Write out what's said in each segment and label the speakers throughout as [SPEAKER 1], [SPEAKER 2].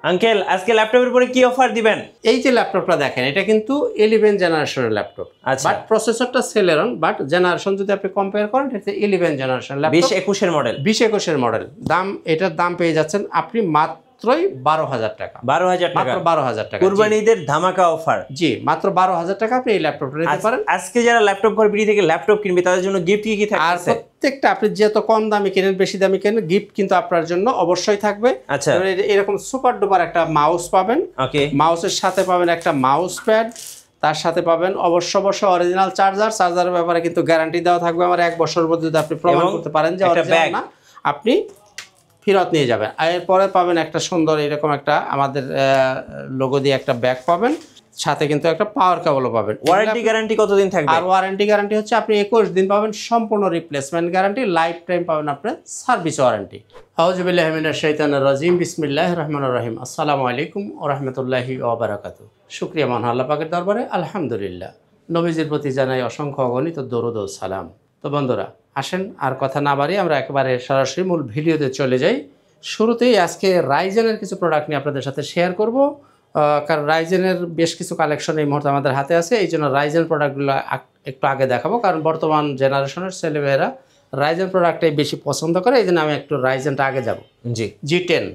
[SPEAKER 1] Uncle আজকে ল্যাপটপের উপরে কি অফার দিবেন?
[SPEAKER 2] এই যে ল্যাপটপটা দেখেন, এটা কিন্তু 11 জেনারেশনের ল্যাপটপ। বাট প্রসেসরটা সেলেরন, বাট জেনারেশন যদি আপনি কম্পেয়ার করেন, এটা 11 জেনারেশন ল্যাপটপ,
[SPEAKER 1] 2021 এর মডেল।
[SPEAKER 2] 2021 এর মডেল। এটার দাম পেয়ে যাচ্ছেন আপনি মাত্রই 12,000 টাকা।
[SPEAKER 1] 12,000 টাকা,
[SPEAKER 2] মাত্র 12,000 টাকা।
[SPEAKER 1] কুরবানি ঈদের ধামাকা অফার।
[SPEAKER 2] জি, মাত্র 12,000 টাকা আপনি এই ল্যাপটপটা নিতে পারেন।
[SPEAKER 1] আজকে যারা ল্যাপটপ কোম্পানি থেকে ল্যাপটপ কিনবে তাদের জন্য গিফট কি থাকছে?
[SPEAKER 2] আর প্রত্যেকটা আপনি যত কম দামি কেনেন, বেশি দামি কেনেন, গিফট কিন্তু আপনার জন্য অবশ্যই থাকবে।
[SPEAKER 1] আচ্ছা,
[SPEAKER 2] এরকম সুপার ডুপার একটা মাউস পাবেন।
[SPEAKER 1] ওকে,
[SPEAKER 2] মাউসের সাথে পাবেন একটা মাউস প্যাড, তার সাথে পাবেন অবশ্যই অরিজিনাল চার্জার। চার্জারের ব্যাপারে কিন্তু গ্যারান্টি দেওয়া থাকবে আমার 1 বছরের মধ্যে। যদি আপনি প্রমাণ করতে পারেন যে অরিজিনাল না, আপনি ফেরত নিয়ে যাবেন। আর এরপরে পাবেন একটা সুন্দর এরকম একটা আমাদের লোগো দিয়ে একটা ব্যাগ পাবেন, সাথে কিন্তু একটা পাওয়ার কেবলও পাবেন।
[SPEAKER 1] ওয়ারেন্টি গ্যারান্টি কতদিন থাকবে?
[SPEAKER 2] আর ওয়ারেন্টি গ্যারান্টি হচ্ছে আপনি 21 দিন পাবেন সম্পূর্ণ রিপ্লেসমেন্ট গ্যারান্টি, লাইফ টাইম পাবেন আপনার সার্ভিস ওয়ারেন্টি। আউযুবিল্লাহি মিনাশ শাইতানির রাজিম, বিসমিল্লাহির রহমানির রহিম। আসসালামু আলাইকুম ওয়া রাহমাতুল্লাহি ওয়া বারাকাতুহু। শুকরিয়া মহান আল্লাহ পাকের দরবারে, আলহামদুলিল্লাহ। নবীজির প্রতি জানাই অসংখ্য অগণিত দরুদ ও সালাম। তো বন্ধুরা, আসেন আর কথা না বাড়িয়ে আমরা একেবারে সরাসরি মূল ভিডিওতে চলে যাই। শুরুতেই আজকে রাইজেনের কিছু প্রোডাক্ট নিয়ে আপনাদের সাথে শেয়ার করব, কারণ রাইজেনের বেশ কিছু কালেকশন এই মুহূর্তে আমাদের হাতে আছে। এই জন্য রাইজেন প্রোডাক্টগুলো একটু আগে দেখাবো, কারণ বর্তমান জেনারেশনের ছেলেমেয়েরা রাইজেন প্রোডাক্টটাই বেশি পছন্দ করে। এই জন্য আমি একটু রাইজেনটা আগে যাব।
[SPEAKER 1] জি,
[SPEAKER 2] G10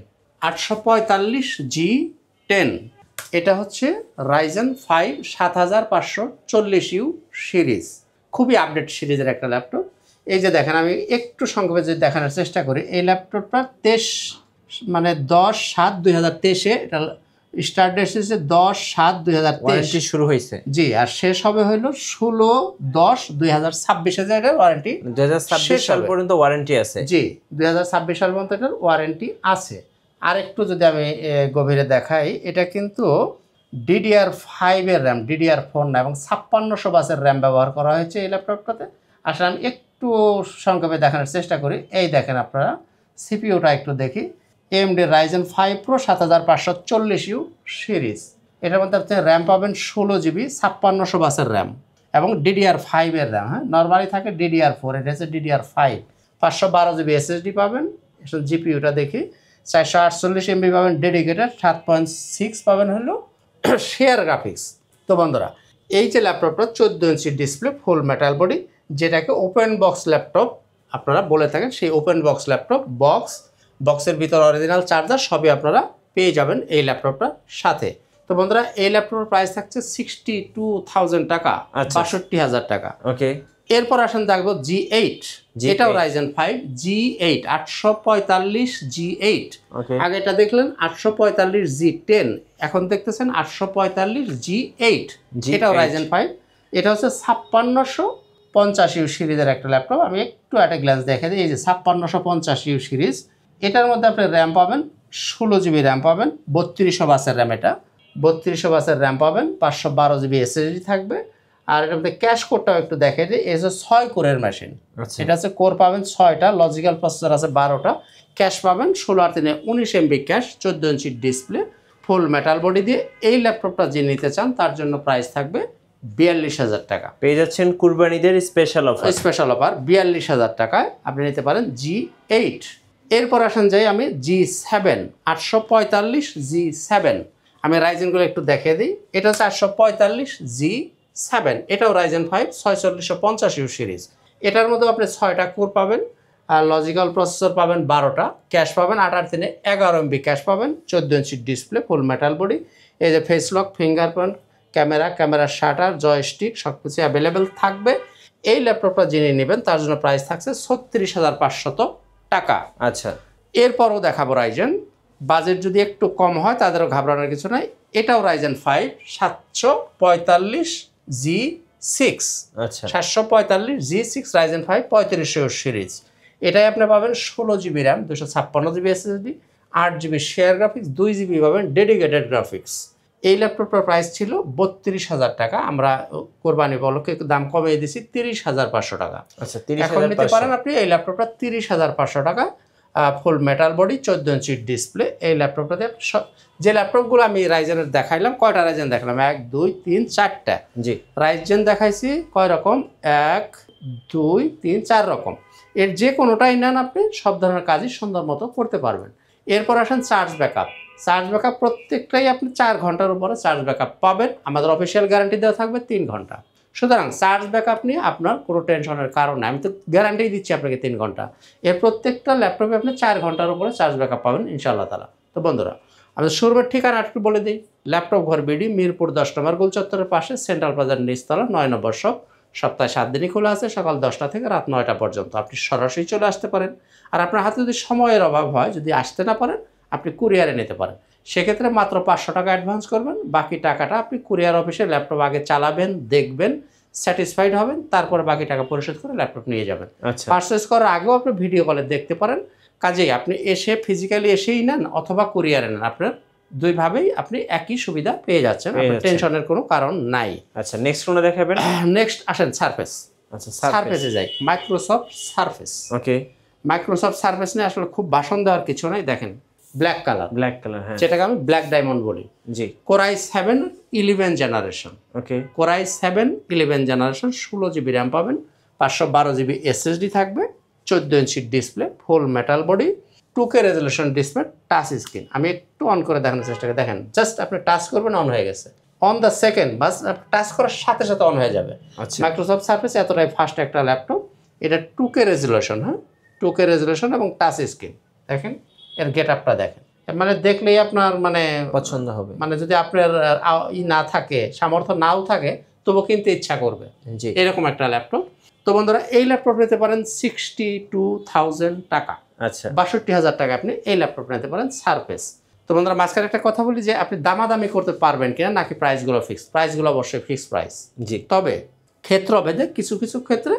[SPEAKER 2] 845 G10, এটা হচ্ছে রাইজেন 5 7540U সিরিজ, খুবই আপডেট সিরিজের একটা ল্যাপটপ। এই যে দেখেন, আমি একটু সংক্ষেপে যদি দেখানোর চেষ্টা করি, এই ল্যাপটপটা 10/7/2023 এটা স্টার্ট ডেট হচ্ছে 10/7/2023
[SPEAKER 1] শুরু হয়েছে।
[SPEAKER 2] জি, আর শেষ হবে হলো 16/10/2026 এর ওয়ারেন্টি।
[SPEAKER 1] 2026 সাল পর্যন্ত ওয়ারেন্টি আছে।
[SPEAKER 2] জি, 2026 সাল পর্যন্ত এটার ওয়ারেন্টি আছে। আর একটু যদি আমি গভীরে দেখাই, এটা কিন্তু DDR5 এর র্যাম, DDR4 না, এবং 5600 বাসের র্যাম ব্যবহার করা হয়েছে এই ল্যাপটপটাতে। আসলে আমি একটু সংক্ষেপে দেখানোর চেষ্টা করি। এই দেখেন আপনারা, সিপিইউটা একটু দেখি, AMD Ryzen 5 Pro 7540U series. এটার মধ্যে আপনি র্যাম পাবেন 16GB, 5600 বাসের র্যাম, এবং DDR5 এর র্যাম। হ্যাঁ, নর্মালি থাকে DDR4, এটা হচ্ছে DDR5। 512GB SSD পাবেন। জিপিইউটা দেখি, 448 MB পাবেন ডেডিকেটেড, 7.6 পাবেন হলো শেয়ার গ্রাফিক্স। তো বন্ধুরা, এই যে ল্যাপটপটা 14 inch display, full metal body, যেটাকে ওপেন বক্স ল্যাপটপ আপনারা বলে থাকেন, সেই ওপেন বক্স ল্যাপটপ, বক্সের ভিতর অরিজিনাল চার্জার সবই আপনারা পেয়ে যাবেন এই ল্যাপটপটার সাথে। তো বন্ধুরা, এই ল্যাপটপের প্রাইস থাকছে 62,000 টাকা, 62,000 টাকা।
[SPEAKER 1] ওকে,
[SPEAKER 2] এরপর আসেন দেখবো G8, এটাও Ryzen 5 G8 845 G8। আগে এটা দেখলেন 845 G10, এখন দেখতেছেন 845 G8। এটাও Ryzen 5, এটা হচ্ছে 5650U সিরিজের একটা ল্যাপটপ। আমি একটু একটা গ্ল্যান্স দেখে দিই। এই যে 5650U সিরিজ, এটার মধ্যে আপনি র্যাম পাবেন 16GB র্যাম পাবেন, 3200 বাসের র্যাম, এটা 3200 বাসের র্যাম পাবেন, 512GB SSD থাকবে। আর এটার মধ্যে ক্যাশ কোডটাও একটু দেখে দিই। এই যে 6 কোরের মেশিন, এটা হচ্ছে কোর পাবেন 6টা, লজিক্যাল প্রসেসর আছে 12টা, ক্যাশ পাবেন 16 আর 3 19 MB cash, 14 inch display, full metal body দিয়ে এই ল্যাপটপটা যে নিতে চান তার জন্য প্রাইস থাকবে 42,000 টাকা।
[SPEAKER 1] পেয়ে যাচ্ছেন কুরবানিদের স্পেশাল অফার।
[SPEAKER 2] 42,000 টাকায় আপনি নিতে পারেন G8। এরপর আসেন যাই আমি G7 845 G7। আমি রাইজেনগুলো একটু দেখিয়ে দিই। এটা হচ্ছে 845 G7, এটাও Ryzen 5 4650U সিরিজ। এটার মধ্যে আপনি 6টা কোর পাবেন, আর লজিক্যাল প্রসেসর পাবেন 12টা, ক্যাশ পাবেন 8 আর 3 11 MB ক্যাশ পাবেন, 14 inch display, full metal body. এই যে ফেস লক, ফিঙ্গারপ্রিন্ট, ক্যামেরার শাটার, জয়স্টিক সব কিছু অ্যাভেলেবেল থাকবে। এই ল্যাপটপটা যিনি নেবেন তার জন্য প্রাইস থাকছে 36,500 টাকা।
[SPEAKER 1] আচ্ছা,
[SPEAKER 2] এরপরও দেখাবো রাইজেন। বাজেট যদি একটু কম হয় তাদেরও ঘাবড়ানোর কিছু নাই। এটাও Ryzen 5 745 G6।
[SPEAKER 1] আচ্ছা,
[SPEAKER 2] 745 G6 Ryzen 5 3500 সিরিজ। এটাই আপনি পাবেন 16GB RAM, 256GB SSD, 8GB share graphics, 2GB পাবেন ডেডিকেটেড গ্রাফিক্স। এই ল্যাপটপটার প্রাইস ছিল 32,000 টাকা, আমরা কোরবানি উপলক্ষে দাম কমিয়ে দিয়েছি 30,500 টাকা।
[SPEAKER 1] আচ্ছা,
[SPEAKER 2] এখন নিতে পারেন আপনি এই ল্যাপটপটা 30,500 টাকা, ফুল মেটাল বডি, 14 ইঞ্চি ডিসপ্লে। এই ল্যাপটপটাতে যে ল্যাপটপগুলো আমি রাইজেনের দেখাইলাম, কয়টা রাইজেন দেখালাম? 1 2 3 4টা।
[SPEAKER 1] জি,
[SPEAKER 2] রাইজেন দেখাইছি কয় রকম? 1 2 3 4 রকম। এর যে কোনোটাই নেন আপনি সব ধরনের কাজই সুন্দর মতো করতে পারবেন। এরপর আসেন চার্জ ব্যাকআপ। চার্জ ব্যাকআপ প্রত্যেকটাই আপনি 4 ঘন্টার উপরে চার্জ ব্যাকআপ পাবেন। আমাদের অফিসিয়াল গ্যারান্টি দেওয়া থাকবে 3 ঘন্টা। সুতরাং চার্জ ব্যাকআপ নিয়ে আপনার কোনো টেনশনের কারণ নেই, আমি তো গ্যারান্টি দিচ্ছি আপনাকে 3 ঘন্টা। এর প্রত্যেকটা ল্যাপটপে আপনি 4 ঘন্টার উপরে চার্জ ব্যাকআপ পাবেন ইনশাআল্লাহ তাআলা। তো বন্ধুরা, আমাদের শোরুমের ঠিকানা একটু বলে দিই। ল্যাপটপ ঘর বিডি, মিরপুর 10 নম্বর গোল চত্বরের পাশে, সেন্ট্রাল বাজার নিচতলা, 9 নম্বর শপ। সপ্তাহে 7 দিনই খোলা আছে, সকাল 10টা থেকে রাত 9টা পর্যন্ত। আপনি সরাসরি চলে আসতে পারেন। আর আপনার হাতে যদি সময়ের অভাব হয়, যদি আসতে না পারেন, আপনি কুরিয়ারে নিতে পারেন। সেক্ষেত্রে মাত্র 500 টাকা অ্যাডভান্স করবেন, বাকি টাকাটা আপনি কুরিয়ার অফিসে ল্যাপটপ আগে চালাবেন, দেখবেন, স্যাটিসফাইড হবেন, তারপরে বাকি টাকা পরিশোধ করে ল্যাপটপ নিয়ে যাবেন।
[SPEAKER 1] আচ্ছা,
[SPEAKER 2] পারচেস করার আগেও আপনি ভিডিও কলে দেখতে পারেন। কাজেই আপনি এসে ফিজিক্যালি এসেই নেন অথবা কুরিয়ারে নেন, আপনার দুইভাবেই আপনি একই সুবিধা পেয়ে যাচ্ছেন, আপনার টেনশনের কোনো কারণ নাই।
[SPEAKER 1] আচ্ছা, নেক্সট কোনটা দেখাবেন?
[SPEAKER 2] নেক্সট আসেন সারফেস।
[SPEAKER 1] আচ্ছা,
[SPEAKER 2] সারফেসে যাই। Microsoft surface.
[SPEAKER 1] Okay,
[SPEAKER 2] Microsoft surface নিয়ে আসলে খুব ভাষণ দেওয়ার কিছু নাই। দেখেন ব্ল্যাক কালার,
[SPEAKER 1] ব্ল্যাক কালার, হ্যাঁ,
[SPEAKER 2] যেটাকে আমি ব্ল্যাক ডায়মন্ড বলি।
[SPEAKER 1] জি,
[SPEAKER 2] Core i7 11 generation.
[SPEAKER 1] Okay,
[SPEAKER 2] Core i7 11 generation, 16 GB RAM পাবেন, 512 জিবি এসএসডি থাকবে, 14 inch display, full metal body, 2K resolution display, touch screen. আমি একটু অন করে দেখানোর চেষ্টা করি। দেখেন, জাস্ট আপনি টাচ করবেন, অন হয়ে গেছে। On the second, bus touch করার সাথে সাথে অন হয়ে যাবে।
[SPEAKER 1] আচ্ছা,
[SPEAKER 2] মাইক্রোসফট সার্ফেস এতটাই ফাস্ট একটা ল্যাপটপ। এটা 2K রেজলিউশন, হ্যাঁ, 2K রেজলিউশন এবং টাচ স্ক্রিন। দেখেন এর গেট আপটা দেখেন, মানে দেখলেই আপনার মানে
[SPEAKER 1] পছন্দ হবে।
[SPEAKER 2] মানে যদি আপনার না থাকে, সামর্থ্য নাও থাকে, তবু কিনতে ইচ্ছা করবে,
[SPEAKER 1] জি,
[SPEAKER 2] এরকম একটা ল্যাপটপ। তো বন্ধুরা, এই ল্যাপটপ নিতে পারেন 62,000 টাকা,
[SPEAKER 1] আচ্ছা,
[SPEAKER 2] 62,000 টাকা আপনি এই ল্যাপটপ নিতে পারেন সারফেস। তো বন্ধুরা, মাঝখানে একটা কথা বলি যে আপনি দামাদামি করতে পারবেন কিনা, নাকি প্রাইসগুলো ফিক্স। প্রাইসগুলো অবশ্যই ফিক্স প্রাইস।
[SPEAKER 1] জি,
[SPEAKER 2] তবে ক্ষেত্রভেদে কিছু কিছু ক্ষেত্রে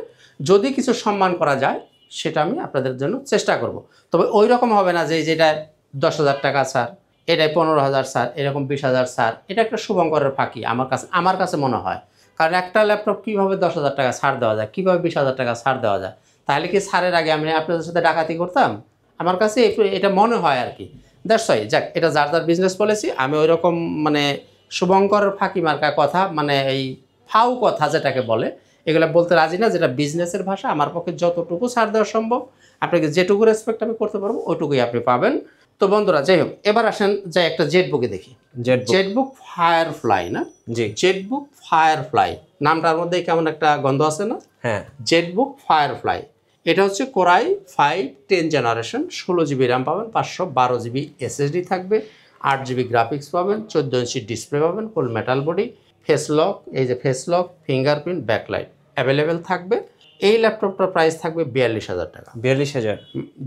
[SPEAKER 2] যদি কিছু সম্মান করা যায়, সেটা আমি আপনাদের জন্য চেষ্টা করব। তবে ওই রকম হবে না যে যেটা 10,000 টাকা স্যার, এটাই 15,000 স্যার, এরকম 20,000 স্যার। এটা একটা শুভঙ্করের ফাঁকি আমার কাছে মনে হয়। কারণ একটা ল্যাপটপ কীভাবে 10,000 টাকা ছাড় দেওয়া যায়, কীভাবে 20,000 টাকা ছাড় দেওয়া যায়? তাহলে কি ছাড়ের আগে আমি আপনাদের সাথে ডাকাতি করতাম? আমার কাছে এটা মনে হয় আর কি। দ্যাটস ওয়াই, যাক, এটা যার যার বিজনেস পলিসি। আমি ওই রকম মানে শুভঙ্করের ফাঁকি মার্কা কথা, মানে এই ফাউ কথা যেটাকে বলে, এগুলো বলতে রাজি না। যেটা বিজনেসের ভাষা, আমার পক্ষে যতটুকু ছাড় দেওয়া সম্ভব, আপনাকে যেটুকু রেসপেক্ট আমি করতে পারবো, ওইটুকুই আপনি পাবেন। তো বন্ধুরা, যাই হোক, এবার আসেন যাই একটা জেটবুকে দেখি। জেটবুক ফায়ারফ্লাই, না?
[SPEAKER 1] জি,
[SPEAKER 2] জেটবুক ফায়ারফ্লাই নামটার মধ্যে কেমন একটা গন্ধ আছে না?
[SPEAKER 1] হ্যাঁ,
[SPEAKER 2] জেটবুক ফায়ারফ্লাই। এটা হচ্ছে Core i5 10 generation, 16 GB RAM পাবেন, 512 জিবি এসএসডি থাকবে, 8 জিবি গ্রাফিক্স পাবেন, 14 ইঞ্চি ডিসপ্লে পাবেন, ফুল মেটাল বডি, ফেস লক, এই যে face lock, fingerprint, backlight available থাকবে। এই ল্যাপটপটার প্রাইস থাকবে 42,000 টাকা।
[SPEAKER 1] 42,000,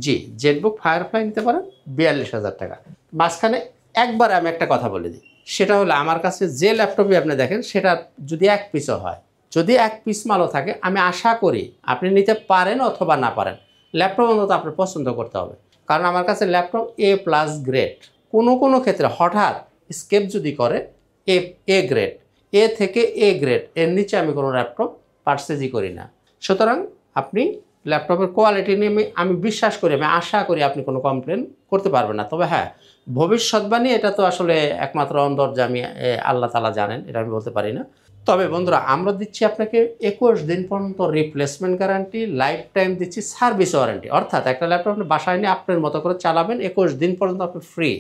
[SPEAKER 2] জি, জেটবুক ফায়ারফ্লাই নিতে পারেন 42,000 টাকা। মাঝখানে একবার আমি একটা কথা বলে দিই, সেটা হলো আমার কাছে যে ল্যাপটপই আপনি দেখেন, সেটা যদি এক পিসও হয়, যদি এক পিস মালও থাকে, আমি আশা করি আপনি নিতে পারেন অথবা না পারেন, ল্যাপটপ অন্তত আপনার পছন্দ করতে হবে। কারণ আমার কাছে ল্যাপটপ A+ গ্রেড। কোনো ক্ষেত্রে হঠাৎ স্কেপ যদি করে, এ গ্রেড, এ থেকে এ গ্রেড, এর নিচে আমি কোনো ল্যাপটপ পারচেজই করি না। সুতরাং আপনি ল্যাপটপের কোয়ালিটি নিয়ে আমি বিশ্বাস করি, আমি আশা করি আপনি কোনো কমপ্লেন করতে পারবেন না। তবে হ্যাঁ, ভবিষ্যৎবাণী এটা তো আসলে একমাত্র অন্তর্যামী আল্লাহ তাআলা জানেন, এটা আমি বলতে পারি না। তবে বন্ধুরা, আমরা দিচ্ছি আপনাকে 21 দিন পর্যন্ত রিপ্লেসমেন্ট গ্যারান্টি, লাইফ টাইম দিচ্ছি সার্ভিস ওয়ারেন্টি। অর্থাৎ একটা ল্যাপটপ আপনি বাসায় নিয়ে আপনার মতো করে চালাবেন, 21 দিন পর্যন্ত আপনি ফ্রি।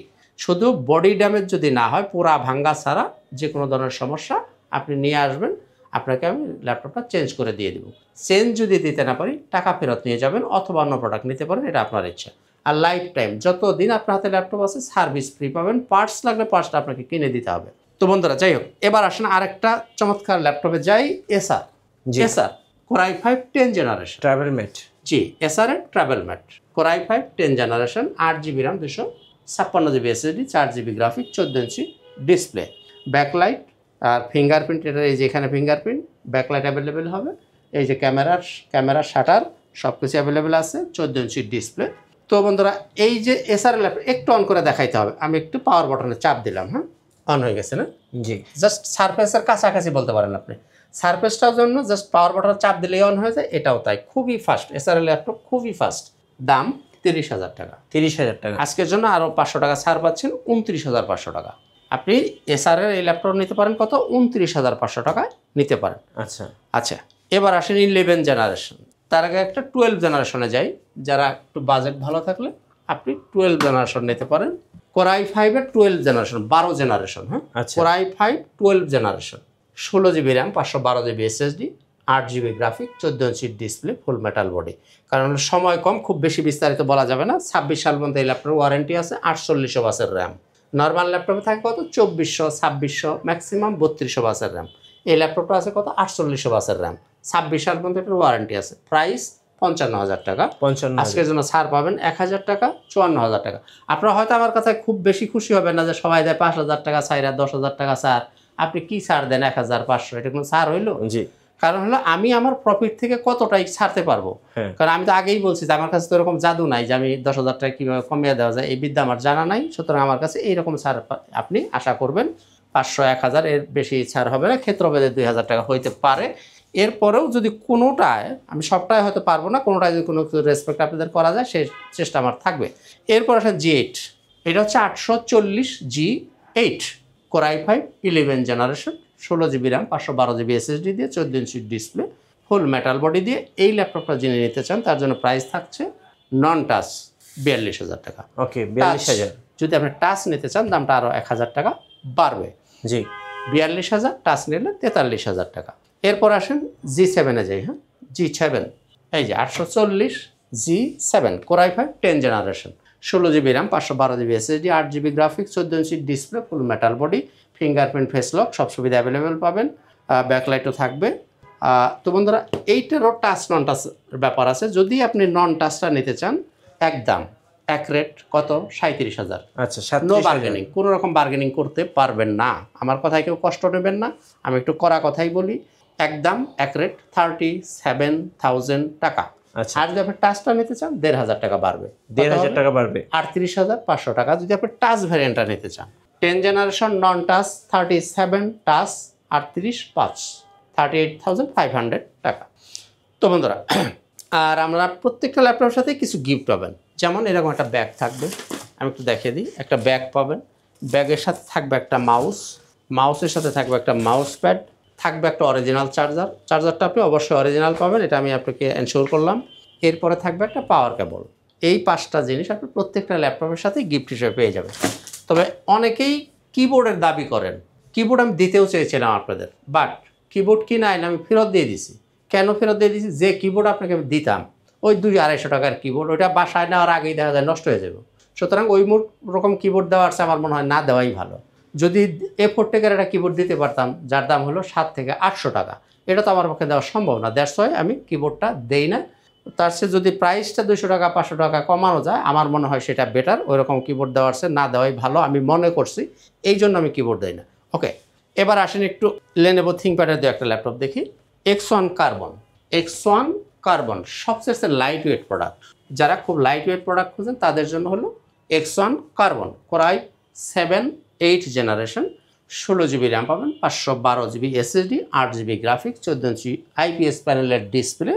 [SPEAKER 2] শুধু বডি ড্যামেজ যদি না হয়, পুরা ভাঙ্গা ছাড়া যে কোনো ধরনের সমস্যা আপনি নিয়ে আসবেন, আপনাকে আমি ল্যাপটপটা চেঞ্জ করে দিয়ে দেবো। চেঞ্জ যদি দিতে না পারি, টাকা ফেরত নিয়ে যাবেন অথবা অন্য প্রোডাক্ট নিতে পারেন, এটা আপনার ইচ্ছা। আর লাইফ টাইম যতদিন আপনার হাতে ল্যাপটপ আছে, সার্ভিস ফ্রি পাবেন। পার্টস লাগলে পার্টসটা আপনাকে কিনে দিতে হবে। তো বন্ধুরা, যাই হোক, এবার আসেন আরেকটা চমৎকার ল্যাপটপে যাই। এসার Core i5 10 generation,
[SPEAKER 1] travel mate.
[SPEAKER 2] জি, এসার এর travel mate, Core i5 10 generation, 8 GB RAM, 256 GB SSD, 4 GB graphic, 14 inch display, backlight আর ফিঙ্গারপ্রিন্ট। এটা এই যে এখানে ফিঙ্গারপ্রিন্ট, ব্যাকলাইট অ্যাভেলেবেল হবে। এই যে ক্যামেরার শাটার সব কিছু অ্যাভেলেবেল আছে, 14 ইঞ্চি ডিসপ্লে। তো বন্ধুরা, এই যে এসআর ল্যাপটপ একটু অন করে দেখাইতে হবে। আমি একটু পাওয়ার বাটনে চাপ দিলাম, হ্যাঁ, অন হয়ে গেছে না?
[SPEAKER 1] জি,
[SPEAKER 2] জাস্ট সারফেসের কাছাকাছি বলতে পারেন আপনি। সারফেসটার জন্য জাস্ট পাওয়ার বাটন চাপ দিলেই অন হয়ে যায়। এটাও তাই, খুবই ফাস্ট। এসআর ল্যাপটপ খুবই ফাস্ট। দাম 30,000 টাকা।
[SPEAKER 1] 30,000 টাকা।
[SPEAKER 2] আজকের জন্য আরও 500 টাকা ছাড় পাচ্ছেন, 29,500 টাকা। আপনি এসআর এর এই ল্যাপটপ নিতে পারেন কত? 29,500 টাকায় নিতে পারেন। আচ্ছা, এবার আসেন 11 জেনারেশন। তার আগে একটা 12 জেনারেশনে যাই। যারা একটু বাজেট ভালো থাকলে আপনি 12 জেনারেশন নিতে পারেন। কোরাই 5 এর 12 জেনারেশন, 12 জেনারেশন, হ্যাঁ
[SPEAKER 1] আচ্ছা।
[SPEAKER 2] Core i 5 12 generation, 16 GB RAM, 512 GB SSD, 8 GB graphic, 14 inch display, full metal body. কারণ সময় কম, খুব বেশি বিস্তারিত বলা যাবে না। 26 সাল পর্যন্ত এই ল্যাপটপের ওয়ারেন্টি আছে। 4800 বাসের র্যাম। নর্মাল ল্যাপটপে থাকে কত 2400, 2600, ম্যাক্সিমাম 3200 বাসের র্যাম। এই ল্যাপটপটা আছে কত 4800 বাসের র্যাম। 26 সাল পর্যন্ত এটার ওয়ারেন্টি আছে। প্রাইস 55,000 টাকা।
[SPEAKER 1] 55,000
[SPEAKER 2] আজকের জন্য ছাড় পাবেন 1,000 টাকা, 54,000 টাকা। আপনারা হয়তো আমার কথায় খুব বেশি খুশি হবেন না যে সবাই দেয় 5,000 টাকা ছাড় আর 10,000 টাকা ছাড়, আপনি কি ছাড় দেন 1,500? এটা কোনো ছাড় হইলো?
[SPEAKER 1] জি।
[SPEAKER 2] কারণ হলো আমি আমার প্রফিট থেকে কতটাই ছাড়তে পারবো।
[SPEAKER 1] হ্যাঁ।
[SPEAKER 2] কারণ আমি তো আগেই বলছি যে আমার কাছে তো এরকম জাদু নাই যে আমি 10,000 টাকা কীভাবে কমিয়ে দেওয়া যায়, এই বিদ্যা আমার জানা নাই। সুতরাং আমার কাছে এইরকম ছাড় আপনি আশা করবেন। 500, 1,000 এর বেশি ছাড় হবে না। ক্ষেত্রভেদে 2,000 টাকা হইতে পারে। এরপরেও যদি কোনোটায়, আমি সবটাই হয়তো পারবো না, কোনোটায় যদি কোনো রেসপেক্ট আপনাদের করা যায় সেই চেষ্টা আমার থাকবে। এরপর আসে G8। এটা হচ্ছে 840 G8 core i 5 11 generation, 16 GB RAM, 512 GB SSD দিয়ে, 14 inch display, full metal body দিয়ে। এই ল্যাপটপটা যিনি নিতে চান তার জন্য প্রাইস থাকছে নন টাচ 42,000 টাকা।
[SPEAKER 1] ওকে, 42,000।
[SPEAKER 2] যদি আপনি টাচ নিতে চান দামটা আরও 1,000 টাকা বাড়বে।
[SPEAKER 1] জি।
[SPEAKER 2] 42,000, টাচ নিলে 43,000 টাকা। এরপর আসেন G7-এ যাই। হ্যাঁ, G7 এই যে 840 G7 core i 5 10 generation, 16 GB RAM, 512 GB SSD, 8 GB graphics, 14 inch display, full metal body, fingerprint, face lock, সব সুবিধা অ্যাভেলেবেল পাবেন। ব্যাকলাইটও থাকবে। তো বন্ধুরা, এইটারও টাচ নন টাচ ব্যাপার আছে। যদি আপনি নন টাচটা নিতে চান, একদম এক রেট কত 37,000।
[SPEAKER 1] আচ্ছা,
[SPEAKER 2] নো
[SPEAKER 1] 37,000।
[SPEAKER 2] বার্গেনিং, কোনো রকম বার্গেনিং করতে পারবেন না। আমার কথায় কেউ কষ্ট নেবেন না, আমি একটু কড়া কথাই বলি। একদম এক রেট 37,000 টাকা।
[SPEAKER 1] আচ্ছা।
[SPEAKER 2] আর যদি আপনি টাচটা নিতে চান 1,500 টাকা বাড়বে।
[SPEAKER 1] 1,500 টাকা বাড়বে।
[SPEAKER 2] 38,500 টাকা যদি আপনি টাচ ভ্যারিয়েন্টটা নিতে চান। 10 জেনারেশন নন টাচ 37, টাচ 38,500, 38,500 টাকা। তো বন্ধুরা, আর আমরা প্রত্যেকটা ল্যাপটপের সাথে কিছু গিফট পাবেন। যেমন এরকম একটা ব্যাগ থাকবে, আমি একটু দেখিয়ে দিই। একটা ব্যাগ পাবেন, ব্যাগের সাথে থাকবে একটা মাউস, মাউসের সাথে থাকবে একটা মাউস প্যাড, থাকবে একটা অরিজিনাল চার্জার। চার্জারটা আপনি অবশ্যই অরিজিনাল পাবেন, এটা আমি আপনাকে এনশিওর করলাম। এরপরে থাকবে একটা পাওয়ার কেবল। এই 5টা জিনিস আপনি প্রত্যেকটা ল্যাপটপের সাথে গিফট হিসেবে পেয়ে যাবেন। তবে অনেকেই কিবোর্ডের দাবি করেন। কিবোর্ড আমি দিতেও চেয়েছিলাম আপনাদের, বাট কিবোর্ড কিনে আইন আমি ফেরত দিয়ে দিছি। কেন ফেরত দিয়ে দিয়েছি? যে কিবোর্ড আপনাকে আমি দিতাম ওই 200-250 টাকার কিবোর্ড, ওইটা বাসায় নেওয়ার আগেই দেখা যায় নষ্ট হয়ে যাবে। সুতরাং ওই রকম কিবোর্ড দেওয়ার চেয়ে আমার মনে হয় না দেওয়াই ভালো। যদি A4 টেকের একটা কিবোর্ড দিতে পারতাম যার দাম হলো 700 থেকে 800 টাকা, এটা তো আমার পক্ষে দেওয়া সম্ভব না। দ্যাটস ওয়াই আমি কিবোর্ডটা দেই না। তার চেয়ে যদি প্রাইসটা 200 টাকা 500 টাকা কমানো যায়, আমার মনে হয় সেটা বেটার। ওইরকম কিবোর্ড দেওয়ার চেয়ে না দেওয়াই ভালো আমি মনে করছি, এই জন্য আমি কিবোর্ড দেই না। ওকে, এবার আসেন একটু Lenovo ThinkPad-এর দিয়ে একটা ল্যাপটপ দেখি। X1 carbon. X1 কার্বন সবচেয়ে লাইট ওয়েট প্রোডাক্ট। যারা খুব লাইট ওয়েট প্রোডাক্ট খুঁজেন তাদের জন্য হলো X1 carbon core i 7 8 generation, 16 GB RAM পাবেন, 512 জিবি এসএসডি, 8 জিবি গ্রাফিক্স, 14 ইঞ্চি আইপিএস প্যানেলের display,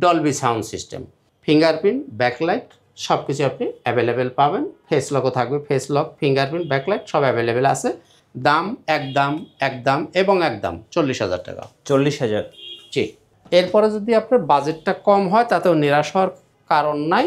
[SPEAKER 2] Dolby sound system, fingerprint, backlight সব কিছু আপনি অ্যাভেলেবেল পাবেন। ফেস লকও থাকবে, ফেস লক, ফিঙ্গারপ্রিন্ট, ব্যাকলাইট সব অ্যাভেলেবেল আছে। দাম একদম 40,000 টাকা।
[SPEAKER 1] 40,000।
[SPEAKER 2] জি। এরপরে যদি আপনার বাজেটটা কম হয় তাতেও নিরাশ হওয়ার কারণ নাই।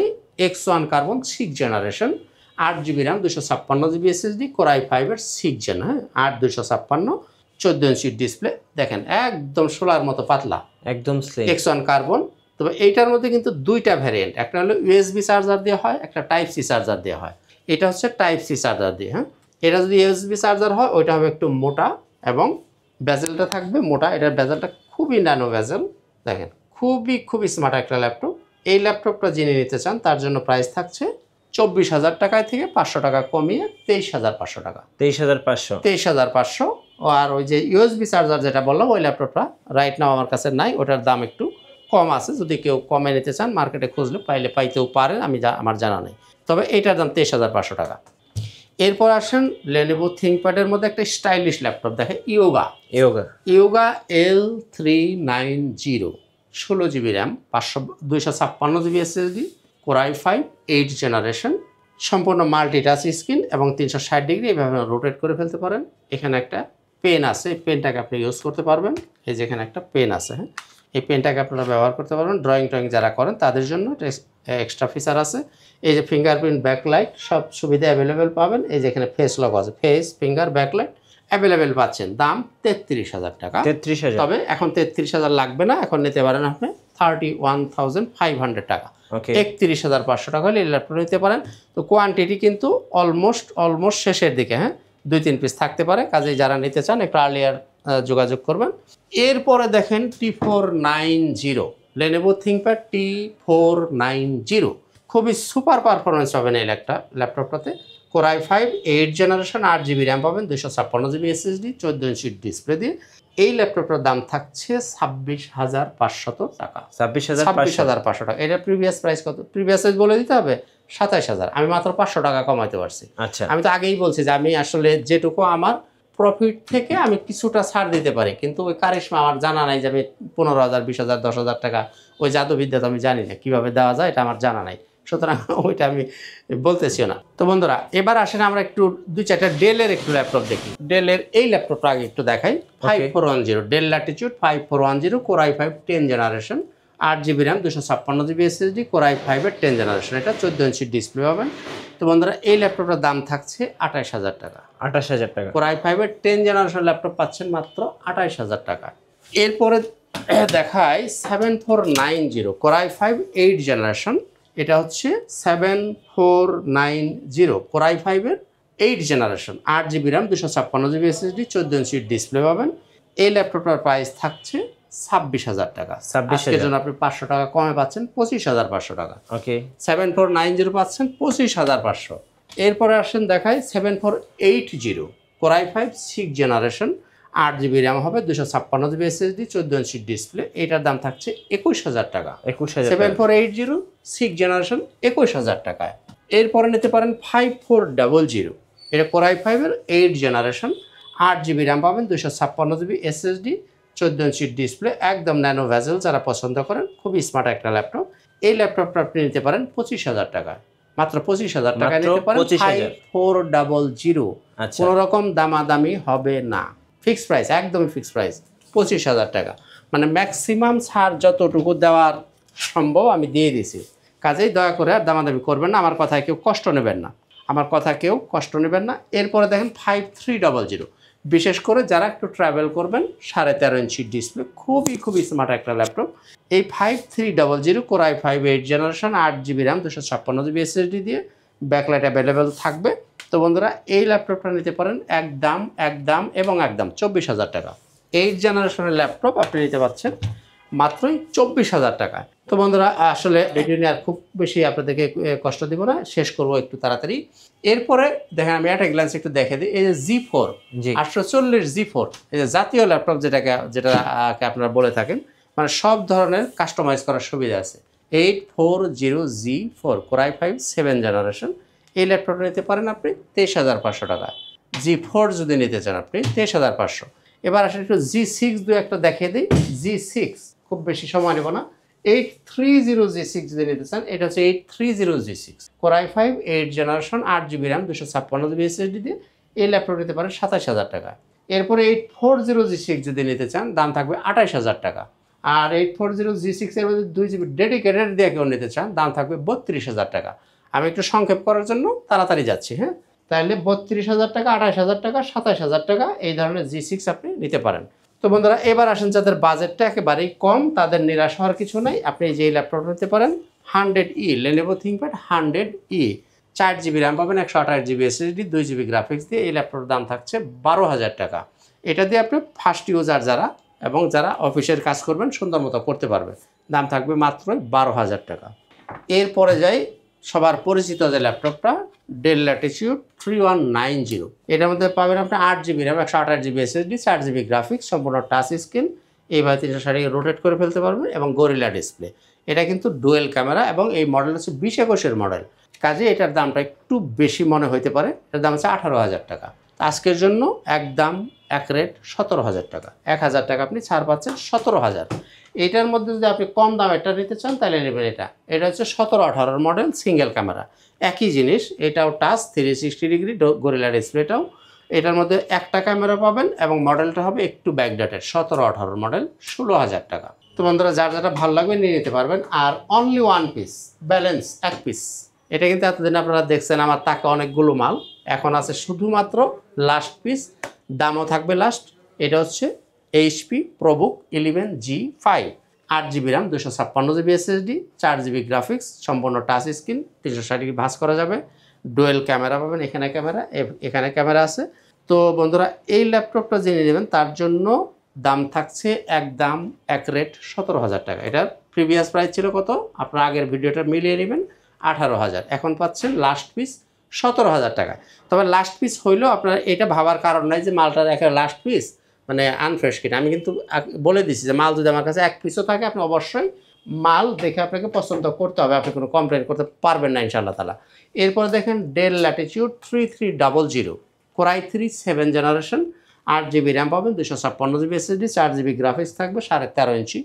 [SPEAKER 2] X1 carbon 6 generation, 8 GB RAM, 256 GB SSD, core i 5-এর 6 জেন, হ্যাঁ 8 256, 14 ইঞ্চি ডিসপ্লে, দেখেন একদম সোলার মতো পাতলা,
[SPEAKER 1] একদম স্লিম।
[SPEAKER 2] X1 carbon. তবে এইটার মধ্যে কিন্তু দুইটা ভ্যারিয়েন্ট, একটা হলো ইউএসবি চার্জার দেওয়া হয়, একটা টাইপ সি চার্জার দেওয়া হয়। এটা হচ্ছে টাইপ সি চার্জার দিয়ে। হ্যাঁ, এটা যদি ইউএসবি চার্জার হয় ওইটা হবে একটু মোটা এবং বেজেলটা থাকবে মোটা। এটার বেজেলটা খুবই ন্যানো বেজেল, দেখেন খুবই স্মার্ট একটা ল্যাপটপ। এই ল্যাপটপটা যিনি নিতে চান তার জন্য প্রাইস থাকছে 24,000 টাকায় থেকে 500 টাকা কমিয়ে 23,500 টাকা।
[SPEAKER 1] 23,500।
[SPEAKER 2] 23,500। আর ওই যে ইউএসবি চার্জার যেটা বললাম ওই ল্যাপটপটা রাইট নাও আমার কাছে নাই, ওটার দাম একটু কম আছে। যদি কেউ কমে নিতে চান মার্কেটে খুঁজলে পাইতেও পারেন, আমার জানা নেই। তবে এইটার দাম 23,500 টাকা। এরপর আসেন Lenovo ThinkPad-এর মধ্যে একটা স্টাইলিশ ল্যাপটপ দেখে, yoga L390, 16 GB RAM, 256 GB SSD, core i 5 8 generation, সম্পূর্ণ মাল্টিটাচ স্ক্রিন এবং 360 ডিগ্রি এভাবে রোটেট করে ফেলতে পারেন। এখানে একটা পেন আছে, এই পেনটাকে আপনি ইউজ করতে পারবেন। এই যে এখানে একটা পেন আছে, হ্যাঁ এই পেনটাকে আপনারা ব্যবহার করতে পারবেন। ড্রয়িং যারা করেন তাদের জন্য এটা এক্সট্রা ফিচার আছে। এই যে ফিঙ্গারপ্রিন্ট ব্যাকলাইট সব সুবিধা অ্যাভেলেবেল পাবেন। এই যে এখানে ফেস লক আছে, ফেস ফিঙ্গার ব্যাকলাইট অ্যাভেলেবেল পাচ্ছেন। দাম 33,000 টাকা।
[SPEAKER 1] 33,000।
[SPEAKER 2] তবে এখন 33,000 লাগবে না, এখন নিতে পারেন আপনি 31,500 টাকা।
[SPEAKER 1] ওকে,
[SPEAKER 2] 31,500 টাকা হলে এই ল্যাপটপ নিতে পারেন। তো কোয়ান্টিটি কিন্তু অলমোস্ট শেষের দিকে, হ্যাঁ 2-3 পিস থাকতে পারে, কাজেই যারা নিতে চান একটু আর্লিয়ার যোগাযোগ করবেন। এরপরে দেখেন T490 Lenovo ThinkPad T490, খুবই সুপার পারফরমেন্স পাবেন এই ল্যাপটপটাতে। Core i5 8 generation, 8 GB RAM পাবেন, 256 GB SSD, 14 ইঞ্চি ডিসপ্লে দিয়ে। এই ল্যাপটপটার দাম থাকছে 26,500 টাকা।
[SPEAKER 1] 26,500
[SPEAKER 2] টাকা। এটা প্রিভিয়াস প্রাইস কত? প্রিভিয়াস প্রাইস বলে দিতে হবে 27,000। আমি মাত্র 500 টাকা কমাইতে পারছি।
[SPEAKER 1] আচ্ছা,
[SPEAKER 2] আমি তো আগেই বলছি যে আমি আসলে যেটুকু আমার প্রফিট থেকে আমি কিছুটা ছাড় দিতে পারি, কিন্তু ওই কারিশমা আমার জানা নাই যে আমি 15,000, 20,000, 10,000 টাকা ওই জাদুবিদ্যা তো আমি জানি না কীভাবে দেওয়া যায়, এটা আমার জানা নাই, সুতরাং ওইটা আমি বলতেছিও না। তো বন্ধুরা এবার আসেন আমরা একটু 2-4টা ডেলের একটু ল্যাপটপ দেখি। ডেলের এই ল্যাপটপটা আগে একটু দেখাই। 5410 del Latitude 5410 Core i5 10 generation, 8 GB RAM, 256 GB SSD, Core i5 এর 10 জেনারেশন, এটা 14 ইঞ্চি ডিসপ্লে পাবেন। তো বন্ধুরা এই ল্যাপটপটার দাম থাকছে 28,000 টাকা।
[SPEAKER 1] 28,000 টাকা।
[SPEAKER 2] Core i5 এর 10 জেনারেশন ল্যাপটপ পাচ্ছেন মাত্র 28,000 টাকা। এরপরে দেখায় 7490 Core i5 8 জেনারেশন, এটা হচ্ছে 7490 Core i5 এর 8 generation, 8 GB RAM, 256 GB SSD, 14 inch display পাবেন। এই ল্যাপটপটার প্রাইস থাকছে 26,000 টাকা।
[SPEAKER 1] 26,000
[SPEAKER 2] আজকের জন্য আপনি 500 টাকা কমে পাচ্ছেন 25,500 টাকা।
[SPEAKER 1] ওকে,
[SPEAKER 2] 7490 পাচ্ছেন 25,500। এরপরে আসেন দেখায় 7480 Core i5 6 generation, 8 GB RAM হবে, 256 GB SSD, 14 ইঞ্চি ডিসপ্লে, এটার দাম থাকছে 21,000 টাকা।
[SPEAKER 1] 21,000
[SPEAKER 2] 7480 6 জেনারেশন 21,000 টাকায়। এরপরে নিতে পারেন 5400, এটা Core i5 এর 8 জেনারেশন, 8 GB র্যাম পাবেন, 256 GB SSD, 14 ইঞ্চি ডিসপ্লে, একদম ন্যানো ভেজেল যারা পছন্দ করেন, খুবই স্মার্ট একটা ল্যাপটপ। এই ল্যাপটপটা আপনি নিতে পারেন 25,000 টাকায়, মাত্র 25,000 টাকায় নিতে পারেন। 5400,
[SPEAKER 1] আচ্ছা,
[SPEAKER 2] কোনো রকম দামাদামি হবে না, ফিক্সড প্রাইস, একদমই ফিক্সড প্রাইস 25,000 টাকা। মানে ম্যাক্সিমাম ছাড় যতটুকু দেওয়ার সম্ভব আমি দিয়ে দিছি, কাজেই দয়া করে আর দামাদামি করবেন না, আমার কথায় কেউ কষ্ট নেবেন না, এরপরে দেখেন 5300, বিশেষ করে যারা একটু ট্রাভেল করবেন, 13.5 ইঞ্চি ডিসপ্লে, খুবই স্মার্ট একটা ল্যাপটপ। এই 5300 Core i5 8 generation, 8 GB RAM, 256 GB SSD দিয়ে ব্যাকলাইট অ্যাভেলেবেল থাকবে। তো বন্ধুরা এই ল্যাপটপটা নিতে পারেন একদম 24,000 টাকা। 8 জেনারেশনের ল্যাপটপ আপনি নিতে পারছেন মাত্রই 24,000 টাকায়। তো বন্ধুরা আসলে ভিডিও নিয়ে আর খুব বেশি আপনাদেরকে কষ্ট দিব না, শেষ করব একটু তাড়াতাড়ি। এরপরে দেখেন আমি একটা গ্ল্যান্স একটু দেখে দিই। এই যে G4 840 G4, এই যে জাতীয় ল্যাপটপ যেটাকে আপনারা বলে থাকেন, মানে সব ধরনের কাস্টমাইজ করার সুবিধা আছে। 840 G4 Core i5 7 জেনারেশন, এই ল্যাপটপটা নিতে পারেন আপনি 23,500 টাকা। G4 যদি নিতে চান আপনি 23,500। এবার আসলে একটু G6 একটা দেখিয়ে দিই। G6 খুব বেশি সময় নেব না। 830 G6 যদি নিতে চান, এটা হচ্ছে 830 G6 Core i5 8 generation, 8 GB RAM, 256 GB SSD দিয়ে এই ল্যাপটপ নিতে পারেন 27,000 টাকা। এরপরে 840 G6 যদি নিতে চান, দাম থাকবে 28,000 টাকা। আর 840 G6 এর মধ্যে 2 GB ডেডিকেটেড দিয়ে কেউ নিতে চান, দাম থাকবে 32,000 টাকা। আমি একটু সংক্ষেপ করার জন্য তাড়াতাড়ি যাচ্ছি, হ্যাঁ। তাহলে 32,000 টাকা, 28,000 টাকা, 27,000 টাকা, এই ধরনের G6 আপনি নিতে পারেন। তো বন্ধুরা এবার আসেন যাদের বাজেটটা একেবারেই কম, তাদের নিরাশ হওয়ার কিছু নাই, আপনি যে ল্যাপটপ নিতে পারেন 100E Lenovo ThinkPad 100E, 4 GB RAM পাবেন, 128 GB SSD, 2 GB গ্রাফিক্স দিয়ে। এই ল্যাপটপের দাম থাকছে 12,000 টাকা। এটা দিয়ে আপনি ফার্স্ট ইউজার যারা অফিসের কাজ করবেন সুন্দর মতো করতে পারবে, দাম থাকবে মাত্র 12,000 টাকা। এরপরে যাই সবার পরিচিত যে ল্যাপটপটা, ডেল ল্যাটিটিউড 3190, এটার মধ্যে পাবেন আপনি 8 GB RAM, 128 GB SSD, 4 GB graphics, সম্পূর্ণ টাচ স্ক্রিন, এইভাবে 360 রোটেট করে ফেলতে পারবেন এবং গরিলা ডিসপ্লে। এটা কিন্তু ডুয়েল ক্যামেরা এবং এই মডেল হচ্ছে 2021-এর মডেল, কাজে এটার দামটা একটু বেশি মনে হইতে পারে। এটার দাম হচ্ছে 18,000 টাকা। আজকের জন্য একদম এক রেট 17,000 টাকা, 1,000 টাকা আপনি ছাড় পাচ্ছেন 17,000। এটার মধ্যে যদি আপনি কম দাম এটা নিতে চান তাহলে নেবেন এটা হচ্ছে 17-18 মডেল, সিঙ্গেল ক্যামেরা, একই জিনিস, এটাও টাচ 360 ডিগ্রি গরিলা ডিসপ্লেটাও। এটার মধ্যে একটা ক্যামেরা পাবেন এবং মডেলটা হবে একটু ব্যাকডেটেড, 17-18 মডেল, 16,000 টাকা। তো বন্ধুরা যার যেটা ভালো লাগবে নিয়ে নিতে পারবেন। আর অনলি ওয়ান পিস ব্যালেন্স, এক পিস এটা কিন্তু এতদিন আপনারা দেখছেন আমার তাকে অনেকগুলো মাল, এখন আছে শুধুমাত্র লাস্ট পিস, দামও থাকবে লাস্ট। এটা হচ্ছে HP ProBook 11G5, 8GB RAM, 256GB SSD, 4GB graphics, সম্পূর্ণ টাচ স্ক্রিন, 360 ভাঁজ করা যাবে, ডুয়েল ক্যামেরা পাবেন, এখানে ক্যামেরা, এখানে ক্যামেরা আছে। তো বন্ধুরা এই ল্যাপটপটা জেনে নেবেন, তার জন্য দাম থাকছে একদম এক রেট 17,000 টাকা। এটার প্রিভিয়াস প্রাইস ছিল কত, আপনার আগের ভিডিওটা মিলিয়ে নেবেন 18,000, এখন পাচ্ছেন লাস্ট পিস 17,000 টাকা। তবে লাস্ট পিস হইলেও আপনার এটা ভাবার কারণ নাই যে মালটার একটা লাস্ট পিস মানে আনফ্রেশ কিনা। আমি কিন্তু বলে দিচ্ছি যে মাল যদি আমার কাছে এক পিসও থাকে, আপনি অবশ্যই মাল দেখে আপনাকে পছন্দ করতে হবে, আপনি কোনো কমপ্লেন করতে পারবেন না ইনশাআল্লাহ তাআলা। এরপরে দেখেন del Latitude 3300, Core i3 7th generation, 8GB RAM পাবেন, 256GB SSD, 4GB গ্রাফিক্স থাকবে, 13.5 ইঞ্চি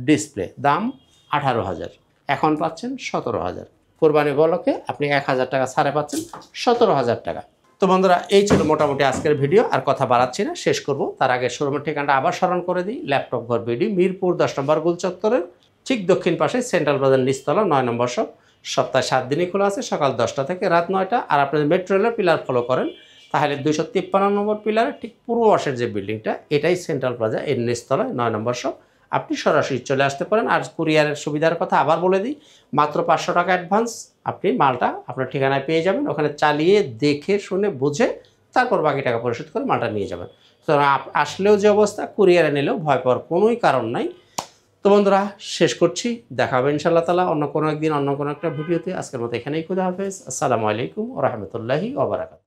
[SPEAKER 2] ডিসপ্লে, দাম 18,000, এখন পাচ্ছেন 17,000। কোরবানি উপলক্ষে আপনি 1,000 টাকা ছাড়ে পাচ্ছেন 17,000 টাকা। তো বন্ধুরা এই ছিল মোটামুটি আজকের ভিডিও, আর কথা বাড়াচ্ছি না, শেষ করব। তার আগে শোরুমের ঠিকানাটা আবার স্মরণ করে দিই, ল্যাপটপ ঘর বিডি, মিরপুর 10 নম্বর গোল চত্বরের ঠিক দক্ষিণ পাশে, সেন্ট্রাল বাজার নিচতলা, 9 নম্বর শপ। সপ্তাহে 7 দিনই খোলা আছে, সকাল 10টা থেকে রাত 9টা। আর আপনি মেট্রো রেলের পিলার ফলো করেন তাহলে 253 নম্বর পিলারের ঠিক পূর্ব পাশের যে বিল্ডিংটা, এটাই সেন্ট্রাল প্লাজা, এর নিচতলায় 9 নম্বর শপ। আপনি সরাসরি চলে আসতে পারেন। আর কুরিয়ারের সুবিধার কথা আবার বলে দিই, মাত্র 500 টাকা অ্যাডভান্স, আপনি মালটা আপনার ঠিকানায় পেয়ে যাবেন। ওখানে চালিয়ে দেখে শুনে বুঝে তারপর বাকি টাকা পরিশোধ করে মালটা নিয়ে যাবেন। তো আসলেও যে অবস্থা, কুরিয়ারে নিলেও ভয় পাওয়ার কোনোই কারণ নাই। তো বন্ধুরা শেষ করছি, দেখা হবে ইনশাআল্লাহ তাআলা অন্য কোনো একদিন অন্য কোনো একটা ভিডিওতে। আজকের মতো এখানেই, খুদা হাফেজ, আসসালামু আলাইকুম ওয়া রাহমাতুল্লাহি ওয়া বারাকাতুহু।